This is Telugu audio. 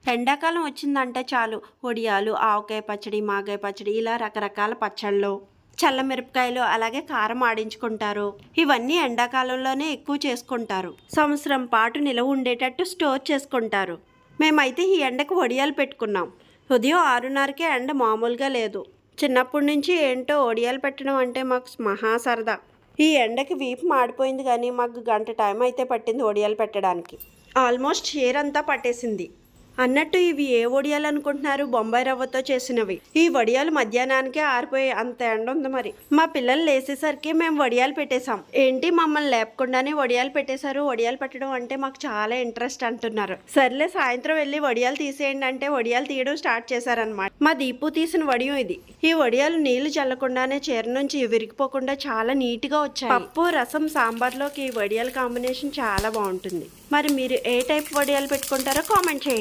ఎండాకాలం వచ్చిందంటే చాలు వడియాలు, ఆవకాయ పచ్చడి, మాగాయ పచ్చడి ఇలా రకరకాల పచ్చళ్ళు, చల్లమిరపకాయలు అలాగే కారం ఆడించుకుంటారు. ఇవన్నీ ఎండాకాలంలోనే ఎక్కువ చేసుకుంటారు. సంవత్సరం పాటు నిలవ ఉండేటట్టు స్టోర్ చేసుకుంటారు. మేమైతే ఈ ఎండకు వడియాలు పెట్టుకున్నాం. ఉదయం 6:30కే ఎండ మామూలుగా లేదు. చిన్నప్పటి నుంచి ఏంటో వడియాలు పెట్టడం అంటే మాకు మహా సరదా. ఈ ఎండకి వీపు మాడిపోయింది కానీ మాకు గంట టైం అయితే పట్టింది వడియాలు పెట్టడానికి. ఆల్మోస్ట్ చీర అంతా పట్టేసింది. అన్నట్టు ఇవి ఏ వడియాలు అనుకుంటున్నారు? బొంబాయి రవ్వతో చేసినవి. ఈ వడియాలు మధ్యాహ్నానికే ఆరిపోయి అంత ఎండ ఉంది. మరి మా పిల్లలు లేసేసరికి మేము వడియాలు పెట్టేశాం. ఏంటి మమ్మల్ని లేపకుండానే వడియాలు పెట్టేశారు, వడియాలు పెట్టడం అంటే మాకు చాలా ఇంట్రెస్ట్ అంటున్నారు. సర్లే సాయంత్రం వెళ్ళి వడియాలు తీసేయండి అంటే వడియాలు తీయడం స్టార్ట్ చేశారనమాట. మా దీపు తీసిన వడియం ఇది. ఈ వడియాలు నీళ్లు చల్లకుండానే చీర నుంచి విరిగిపోకుండా చాలా నీట్గా వచ్చాయి. పప్పు, రసం, సాంబార్లోకి ఈ వడియాల కాంబినేషన్ చాలా బాగుంటుంది. మరి మీరు ఏ టైప్ వడియాలు పెట్టుకుంటారో కామెంట్ చేయండి.